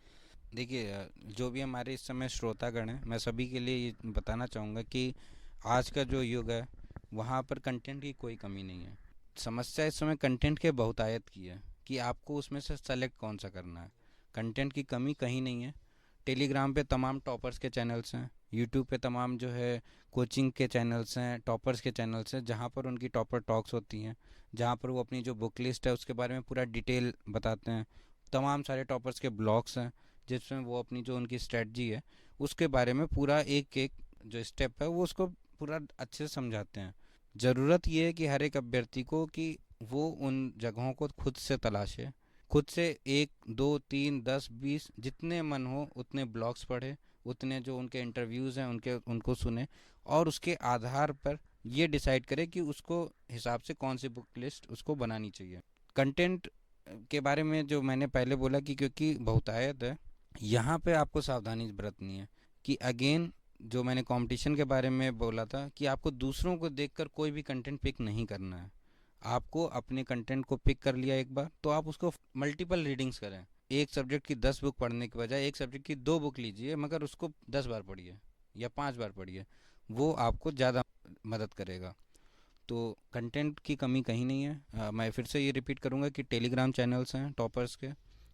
देखिए, जो भी हमारे इस समय श्रोतागण हैं, मैं सभी के लिए ये बताना चाहूँगा कि आज का जो युग है वहाँ पर कंटेंट की कोई कमी नहीं है। समस्या इस समय कंटेंट के बहुतायत की है कि आपको उसमें से सेलेक्ट कौन सा करना है। कंटेंट की कमी कहीं नहीं है। टेलीग्राम पे तमाम टॉपर्स के चैनल्स हैं, यूट्यूब पे तमाम जो है कोचिंग के चैनल्स हैं, टॉपर्स के चैनल्स हैं, जहाँ पर उनकी टॉपर टॉक्स होती हैं, जहाँ पर वो अपनी जो बुक लिस्ट है उसके बारे में पूरा डिटेल बताते हैं। तमाम सारे टॉपर्स के ब्लॉग्स हैं जिसमें वो अपनी जो उनकी स्ट्रेटजी है उसके बारे में पूरा एक एक जो स्टेप है वो उसको पूरा अच्छे से समझाते हैं। ज़रूरत ये है कि हर एक अभ्यर्थी को कि वो उन जगहों को खुद से तलाशे, खुद से 1 2 3 10 20 जितने मन हो उतने ब्लॉग्स पढ़े, उतने जो उनके इंटरव्यूज़ हैं उनको सुने, और उसके आधार पर ये डिसाइड करे कि उसको हिसाब से कौन सी बुक लिस्ट उसको बनानी चाहिए। कंटेंट के बारे में जो मैंने पहले बोला कि क्योंकि बहुतायत है, यहाँ पे आपको सावधानी बरतनी है कि अगेन जो मैंने कंपटीशन के बारे में बोला था कि आपको दूसरों को देखकर कोई भी कंटेंट पिक नहीं करना है। आपको अपने कंटेंट को पिक कर लिया एक बार तो आप उसको मल्टीपल रीडिंग्स करें। एक सब्जेक्ट की 10 बुक पढ़ने के बजाय एक सब्जेक्ट की 2 बुक लीजिए, मगर उसको 10 बार पढ़िए या 5 बार पढ़िए, वो आपको ज़्यादा मदद करेगा। तो कंटेंट की कमी कहीं नहीं है। मैं फिर से ये रिपीट करूँगा कि टेलीग्राम चैनल्स हैं टॉपर्स के,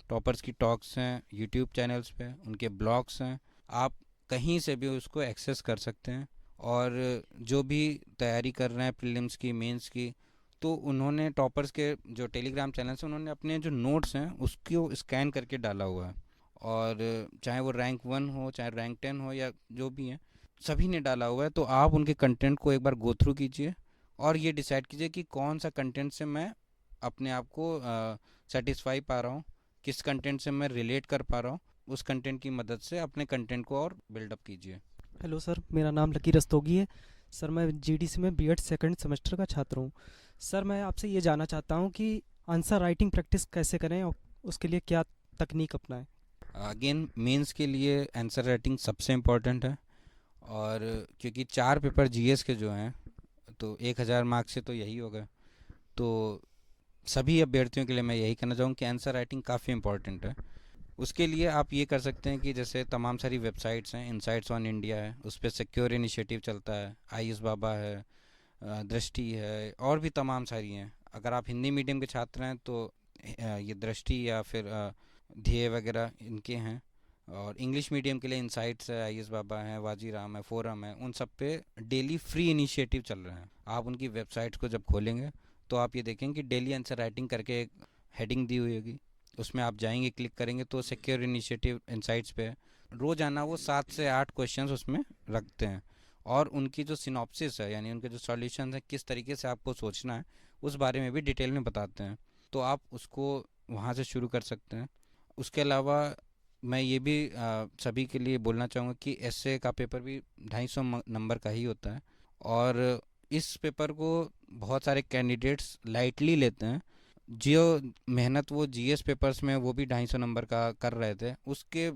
टॉपर्स की टॉक्स हैं यूट्यूब चैनल्स पे, उनके ब्लॉग्स हैं, आप कहीं से भी उसको एक्सेस कर सकते हैं। और जो भी तैयारी कर रहे हैं प्रीलिम्स की, मेंस की, तो उन्होंने टॉपर्स के जो टेलीग्राम चैनल्स हैं उन्होंने अपने जो नोट्स हैं उसको स्कैन करके डाला हुआ है, और चाहे वो रैंक 1 हो चाहे रैंक 10 हो या जो भी है सभी ने डाला हुआ है। तो आप उनके कंटेंट को एक बार गो थ्रू कीजिए और ये डिसाइड कीजिए कि कौन सा कंटेंट से मैं अपने आप को सेटिस्फाई पा रहा हूँ, किस कंटेंट से मैं रिलेट कर पा रहा हूँ, उस कंटेंट की मदद से अपने कंटेंट को और बिल्डअप कीजिए। हेलो सर, मेरा नाम लकी रस्तोगी है। सर मैं जीडीसी में बीएड सेकंड सेमेस्टर का छात्र हूँ। सर मैं आपसे ये जानना चाहता हूँ कि आंसर राइटिंग प्रैक्टिस कैसे करें और उसके लिए क्या तकनीक अपनाएं। अगेन मेंस के लिए आंसर राइटिंग सबसे इम्पोर्टेंट है, और क्योंकि 4 पेपर जीएस के जो हैं तो 1000 मार्क्स से तो यही होगा। तो सभी अभ्यर्थियों के लिए मैं यही कहना चाहूँगा कि आंसर राइटिंग काफ़ी इम्पोर्टेंट है। उसके लिए आप ये कर सकते हैं कि जैसे तमाम सारी वेबसाइट्स हैं, इनसाइट्स ऑन इंडिया है, उस पर सिक्योर इनिशिएटिव चलता है, आयुष बाबा है, दृष्टि है, और भी तमाम सारी हैं। अगर आप हिंदी मीडियम के छात्र हैं तो ये दृष्टि या फिर ध्येय वगैरह इनके हैं, और इंग्लिश मीडियम के लिए इनसाइट्स है, आयुष बाबा है, वाजीराम है, फोरम है, उन सब पे डेली फ्री इनिशिएटिव चल रहे हैं। आप उनकी वेबसाइट्स को जब खोलेंगे तो आप ये देखेंगे कि डेली आंसर राइटिंग करके एक हेडिंग दी हुई होगी, उसमें आप जाएंगे, क्लिक करेंगे तो सिक्योर इनिशिएटिव इनसाइट्स पे रोज़ाना वो 7 से 8 क्वेश्चंस उसमें रखते हैं, और उनकी जो सिनॉप्सिस है यानी उनके जो सॉल्यूशंस हैं, किस तरीके से आपको सोचना है, उस बारे में भी डिटेल में बताते हैं। तो आप उसको वहाँ से शुरू कर सकते हैं। उसके अलावा मैं ये भी सभी के लिए बोलना चाहूँगा कि एसए का पेपर भी 250 नंबर का ही होता है, और इस पेपर को बहुत सारे कैंडिडेट्स लाइटली लेते हैं। जो मेहनत वो जीएस पेपर्स में वो भी 250 नंबर का कर रहे थे, उसके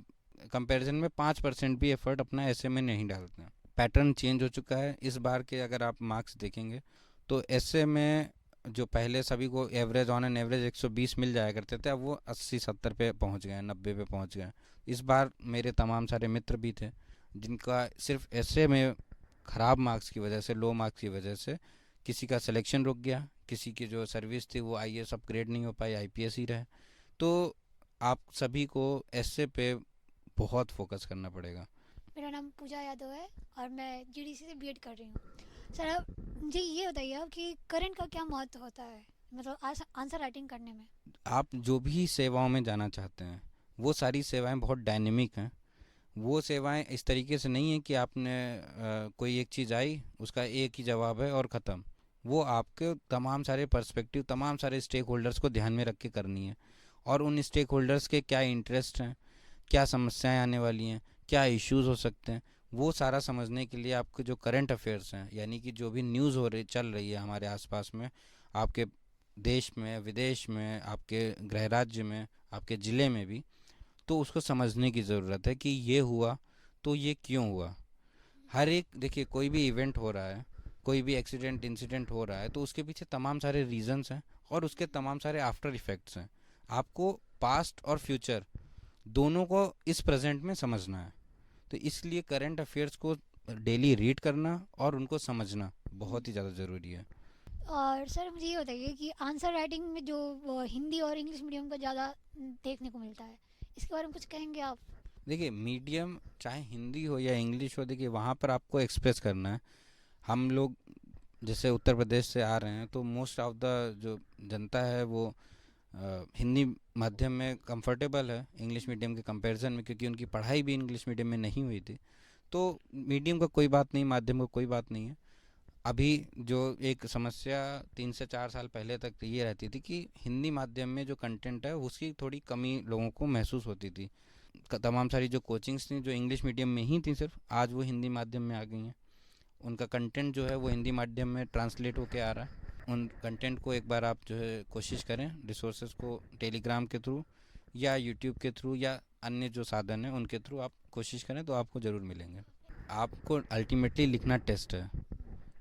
कंपैरिजन में 5% भी एफर्ट अपना एसए में नहीं डालते हैं। पैटर्न चेंज हो चुका है इस बार के। अगर आप मार्क्स देखेंगे तो एसए में जो पहले सभी को एवरेज ऑन एन एवरेज 120 मिल जाया करते थे, अब वो 80-70 पे पहुंच गए हैं, 90 पे पहुंच गए हैं। इस बार मेरे तमाम सारे मित्र भी थे जिनका सिर्फ एसए में ख़राब मार्क्स की वजह से, लो मार्क्स की वजह से किसी का सिलेक्शन रुक गया, किसी की जो सर्विस थी वो आईएएस अपग्रेड नहीं हो पाई, आईपीएस ही रहे। तो आप सभी को ऐसे पे बहुत फोकस करना पड़ेगा। मेरा नाम पूजा यादव है और मैं जीडीसी से बीएड कर रही हूँ। सर अब मुझे ये बताइए अब कि करंट का क्या महत्व होता है, मतलब आंसर राइटिंग करने में? आप जो भी सेवाओं में जाना चाहते हैं वो सारी सेवाएं बहुत डायनेमिक हैं। वो सेवाएं इस तरीके से नहीं है कि आपने कोई एक चीज़ आई उसका एक ही जवाब है और ख़त्म। वो आपके तमाम सारे पर्सपेक्टिव, तमाम सारे स्टेक होल्डर्स को ध्यान में रख के करनी है, और उन स्टेक होल्डर्स के क्या इंटरेस्ट हैं, क्या समस्याएं आने वाली हैं, क्या इश्यूज़ हो सकते हैं, वो सारा समझने के लिए आपके जो करंट अफेयर्स हैं, यानी कि जो भी न्यूज़ चल रही है हमारे आसपास में, आपके देश में, विदेश में, आपके गृह राज्य में, आपके ज़िले में भी, तो उसको समझने की ज़रूरत है कि ये हुआ तो ये क्यों हुआ। हर एक, देखिए, कोई भी इवेंट हो रहा है, कोई भी एक्सीडेंट इंसिडेंट हो रहा है, तो उसके पीछे तमाम सारे रीजंस हैं और उसके तमाम सारे आफ्टर इफ़ेक्ट्स हैं। आपको पास्ट और फ्यूचर दोनों को इस प्रेजेंट में समझना है। तो इसलिए करंट अफेयर्स को डेली रीड करना और उनको समझना बहुत ही ज़्यादा ज़रूरी है। और सर मुझे ये बताइए कि आंसर राइटिंग में जो वो हिंदी और इंग्लिश मीडियम का ज़्यादा देखने को मिलता है, इसके बारे में कुछ कहेंगे आप? देखिए, मीडियम चाहे हिंदी हो या इंग्लिश हो, देखिए वहाँ पर आपको एक्सप्रेस करना है। हम लोग जैसे उत्तर प्रदेश से आ रहे हैं, तो मोस्ट ऑफ द जो जनता है वो हिंदी माध्यम में कंफर्टेबल है इंग्लिश मीडियम के कंपैरिजन में, क्योंकि उनकी पढ़ाई भी इंग्लिश मीडियम में नहीं हुई थी। तो मीडियम का कोई बात नहीं, माध्यम का कोई बात नहीं है। अभी जो एक समस्या 3 से 4 साल पहले तक तो ये रहती थी कि हिंदी माध्यम में जो कंटेंट है उसकी थोड़ी कमी लोगों को महसूस होती थी। तमाम सारी जो कोचिंग्स थी जो इंग्लिश मीडियम में ही थी सिर्फ, आज वो हिंदी माध्यम में आ गई हैं। उनका कंटेंट जो है वो हिंदी माध्यम में ट्रांसलेट होके आ रहा है। उन कंटेंट को एक बार आप जो है कोशिश करें, रिसोर्सेज को टेलीग्राम के थ्रू या यूट्यूब के थ्रू या अन्य जो साधन हैं उनके थ्रू आप कोशिश करें तो आपको ज़रूर मिलेंगे। आपको अल्टीमेटली लिखना टेस्ट है,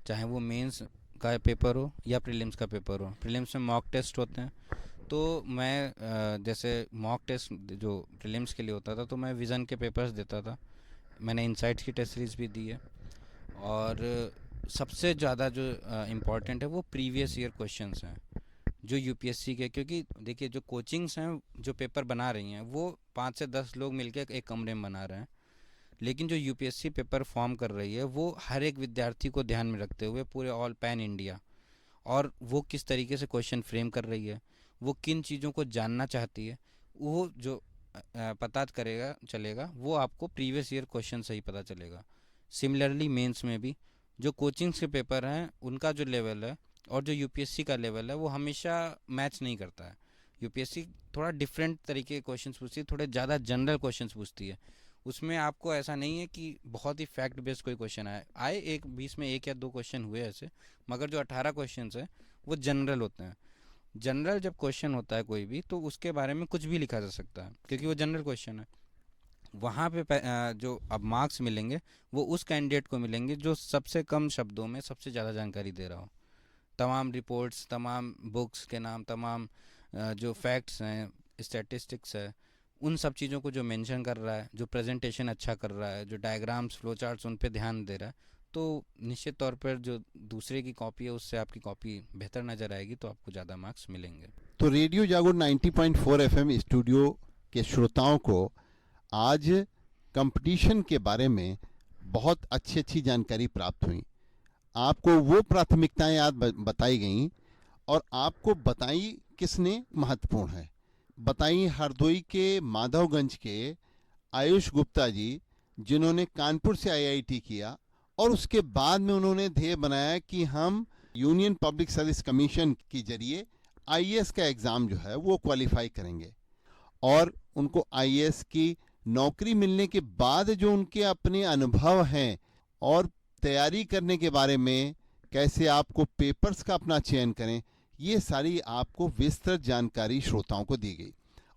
चाहे वो मेंस का पेपर हो या प्रीलिम्स का पेपर हो। प्रीलिम्स में मॉक टेस्ट होते हैं, तो मैं जैसे मॉक टेस्ट जो प्रीलिम्स के लिए होता था तो मैं विज़न के पेपर्स देता था। मैंने इनसाइट्स की टेस्ट सीरीज़ भी दी है। और सबसे ज़्यादा जो इम्पॉर्टेंट है वो प्रीवियस ईयर क्वेश्चंस हैं जो यूपीएससी के, क्योंकि देखिए जो कोचिंग्स हैं जो पेपर बना रही हैं वो 5 से 10 लोग मिलकर एक कमरे में बना रहे हैं, लेकिन जो यूपीएससी पेपर फॉर्म कर रही है वो हर एक विद्यार्थी को ध्यान में रखते हुए पूरे ऑल पैन इंडिया, और वो किस तरीके से क्वेश्चन फ्रेम कर रही है, वो किन चीज़ों को जानना चाहती है, वो जो पता चलेगा वो आपको प्रीवियस ईयर क्वेश्चन से ही पता चलेगा। सिमिलरली मेंस में भी जो कोचिंग्स के पेपर हैं उनका जो लेवल है और जो यूपीएससी का लेवल है वो हमेशा मैच नहीं करता है। यूपीएससी थोड़ा डिफरेंट तरीके के क्वेश्चंस पूछती है, थोड़े ज़्यादा जनरल क्वेश्चंस पूछती है। उसमें आपको ऐसा नहीं है कि बहुत ही फैक्ट बेस्ड कोई क्वेश्चन आए एक बीच में 1 या 2 क्वेश्चन हुए ऐसे, मगर जो 18 क्वेश्चन है वो जनरल होते हैं। जनरल जब क्वेश्चन होता है कोई भी, तो उसके बारे में कुछ भी लिखा जा सकता है क्योंकि वो जनरल क्वेश्चन है। वहाँ पे जो अब मार्क्स मिलेंगे वो उस कैंडिडेट को मिलेंगे जो सबसे कम शब्दों में सबसे ज़्यादा जानकारी दे रहा हो। तमाम रिपोर्ट्स, तमाम बुक्स के नाम, तमाम जो फैक्ट्स हैं, स्टैटिस्टिक्स है, उन सब चीज़ों को जो मेंशन कर रहा है, जो प्रेजेंटेशन अच्छा कर रहा है, जो डायग्राम्स, फ्लो चार्ट्स, उन पे ध्यान दे रहा है, तो निश्चित तौर पर जो दूसरे की कॉपी है उससे आपकी कॉपी बेहतर नज़र आएगी, तो आपको ज़्यादा मार्क्स मिलेंगे। तो रेडियो जागो 90.4 FM स्टूडियो के श्रोताओं को आज कंपटीशन के बारे में बहुत अच्छी जानकारी प्राप्त हुई। आपको वो प्राथमिकताएं आज बताई गईं, और आपको बताई किसने महत्वपूर्ण है, बताई हरदोई के माधवगंज के आयुष गुप्ता जी, जिन्होंने कानपुर से आईआईटी किया और उसके बाद में उन्होंने ध्येय बनाया कि हम यूनियन पब्लिक सर्विस कमीशन के जरिए आईएएस का एग्ज़ाम जो है वो क्वालिफाई करेंगे। और उनको आईएएस की नौकरी मिलने के बाद जो उनके अपने अनुभव हैं और तैयारी करने के बारे में, कैसे आपको पेपर्स का अपना चयन करें, ये सारी आपको विस्तृत जानकारी श्रोताओं को दी गई।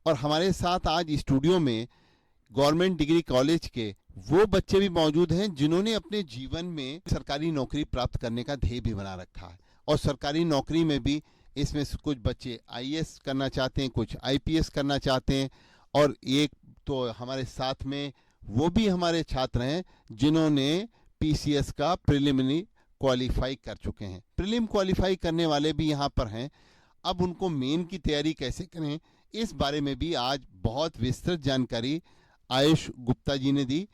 और हमारे साथ आज स्टूडियो में गवर्नमेंट डिग्री कॉलेज के वो बच्चे भी मौजूद हैं जिन्होंने अपने जीवन में सरकारी नौकरी प्राप्त करने का ध्येय भी बना रखा है। और सरकारी नौकरी में भी इसमें से कुछ बच्चे आईएएस करना चाहते हैं, कुछ आईपीएस करना चाहते हैं, और एक तो हमारे साथ में वो भी हमारे छात्र हैं जिन्होंने पीसीएस का प्रिलिमिनरी क्वालिफाई कर चुके हैं। प्रीलिम क्वालिफाई करने वाले भी यहाँ पर हैं। अब उनको मेन की तैयारी कैसे करें, इस बारे में भी आज बहुत विस्तृत जानकारी आयुष गुप्ता जी ने दी।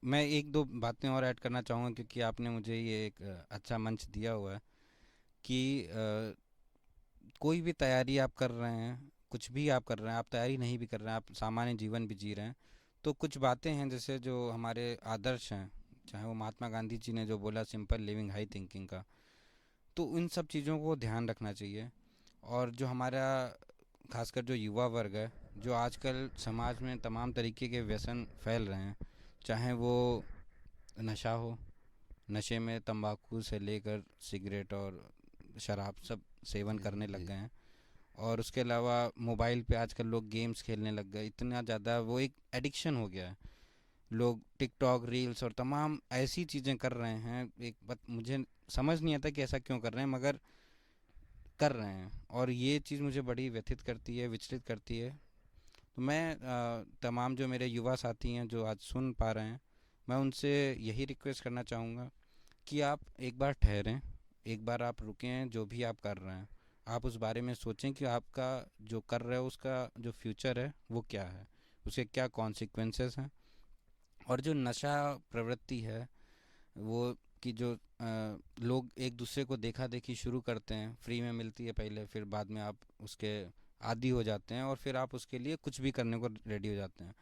मैं एक दो बातें और ऐड करना चाहूँगा, क्योंकि आपने मुझे ये एक अच्छा मंच दिया हुआ है कि कोई भी तैयारी आप कर रहे हैं, कुछ भी आप कर रहे हैं, आप तैयारी नहीं भी कर रहे हैं, आप सामान्य जीवन भी जी रहे हैं, तो कुछ बातें हैं जैसे जो हमारे आदर्श हैं, चाहे वो महात्मा गांधी जी ने जो बोला सिंपल लिविंग हाई थिंकिंग का, तो उन सब चीज़ों को ध्यान रखना चाहिए। और जो हमारा खासकर जो युवा वर्ग है, जो आजकल समाज में तमाम तरीके के व्यसन फैल रहे हैं, चाहे वो नशा हो, नशे में तंबाकू से लेकर सिगरेट और शराब सब सेवन करने लग गए हैं, और उसके अलावा मोबाइल पे आजकल लोग गेम्स खेलने लग गए, इतना ज़्यादा वो एक एडिक्शन हो गया है। लोग टिकटॉक रील्स और तमाम ऐसी चीज़ें कर रहे हैं, एक बात मुझे समझ नहीं आता कि ऐसा क्यों कर रहे हैं, मगर कर रहे हैं, और ये चीज़ मुझे बड़ी व्यथित करती है, विचलित करती है। तो मैं तमाम जो मेरे युवा साथी हैं जो आज सुन पा रहे हैं, मैं उनसे यही रिक्वेस्ट करना चाहूँगा कि आप एक बार ठहरें, एक बार आप रुकें, जो भी आप कर रहे हैं आप उस बारे में सोचें कि आपका जो कर रहे हो उसका जो फ्यूचर है वो क्या है, उसके क्या कॉन्सिक्वेंसेस हैं। और जो नशा प्रवृत्ति है वो कि जो लोग एक दूसरे को देखा देखी शुरू करते हैं, फ्री में मिलती है पहले, फिर बाद में आप उसके आदी हो जाते हैं और फिर आप उसके लिए कुछ भी करने को रेडी हो जाते हैं।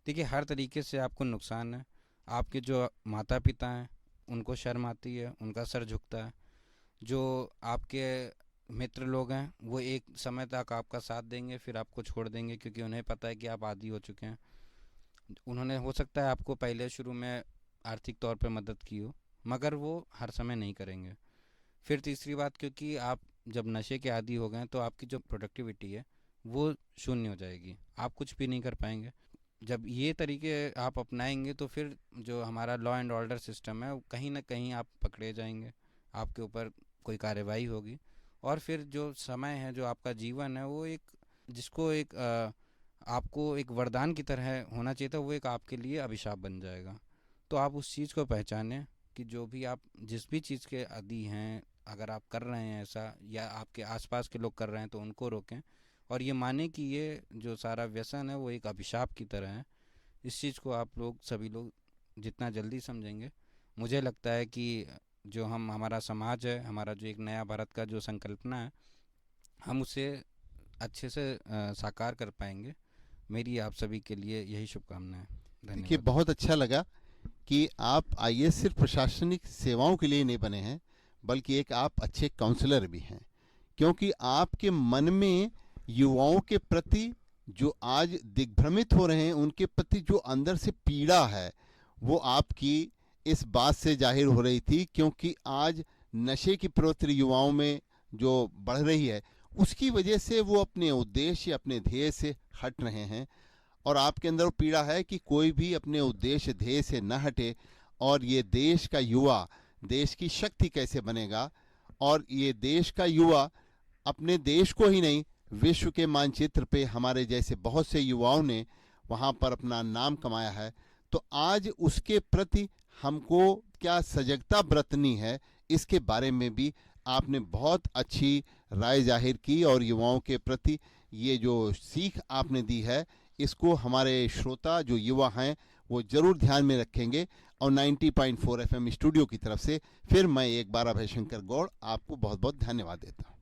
देखिए, हर तरीके से आपको नुकसान है। आपके जो माता पिता हैं उनको शर्म आती है, उनका सर झुकता है। जो आपके मित्र लोग हैं वो एक समय तक आपका साथ देंगे, फिर आपको छोड़ देंगे, क्योंकि उन्हें पता है कि आप आदी हो चुके हैं। उन्होंने हो सकता है आपको पहले शुरू में आर्थिक तौर पे मदद की हो, मगर वो हर समय नहीं करेंगे। फिर तीसरी बात, क्योंकि आप जब नशे के आदी हो गए तो आपकी जो प्रोडक्टिविटी है वो शून्य हो जाएगी, आप कुछ भी नहीं कर पाएंगे। जब ये तरीके आप अपनाएंगे तो फिर जो हमारा लॉ एंड ऑर्डर सिस्टम है कहीं ना कहीं आप पकड़े जाएंगे, आपके ऊपर कोई कार्रवाई होगी, और फिर जो समय है, जो आपका जीवन है, वो एक जिसको एक आपको एक वरदान की तरह होना चाहिए था, वो एक आपके लिए अभिशाप बन जाएगा। तो आप उस चीज़ को पहचानें कि जो भी आप जिस भी चीज़ के आदी हैं, अगर आप कर रहे हैं ऐसा, या आपके आसपास के लोग कर रहे हैं, तो उनको रोकें, और ये माने कि ये जो सारा व्यसन है वो एक अभिशाप की तरह है। इस चीज़ को आप लोग सभी लोग जितना जल्दी समझेंगे, मुझे लगता है कि जो हमारा समाज है, हमारा जो एक नया भारत का जो संकल्पना है, हम उसे अच्छे से साकार कर पाएंगे। मेरी आप सभी के लिए यही शुभकामनाएं। देखिए, धन्यवाद। बहुत अच्छा लगा कि आप आईएएस सिर्फ प्रशासनिक सेवाओं के लिए नहीं बने हैं, बल्कि एक आप अच्छे काउंसलर भी हैं, क्योंकि आपके मन में युवाओं के प्रति जो आज दिग्भ्रमित हो रहे हैं, उनके प्रति जो अंदर से पीड़ा है, वो आपकी इस बात से जाहिर हो रही थी, क्योंकि आज नशे की प्रवृत्ति युवाओं में जो बढ़ रही है, उसकी वजह से वो अपने उद्देश्य, अपने ध्येय से हट रहे हैं। और आपके अंदर वो पीड़ा है कि कोई भी अपने उद्देश्य ध्येय से न हटे, और ये देश का युवा देश की शक्ति कैसे बनेगा, और ये देश का युवा अपने देश को ही नहीं, विश्व के मानचित्र पे हमारे जैसे बहुत से युवाओं ने वहाँ पर अपना नाम कमाया है। तो आज उसके प्रति हमको क्या सजगता बरतनी है, इसके बारे में भी आपने बहुत अच्छी राय जाहिर की, और युवाओं के प्रति ये जो सीख आपने दी है, इसको हमारे श्रोता जो युवा हैं वो ज़रूर ध्यान में रखेंगे। और 90.4 FM स्टूडियो की तरफ से फिर मैं एक बार अभय शंकर गौड़ आपको बहुत बहुत धन्यवाद देता हूँ।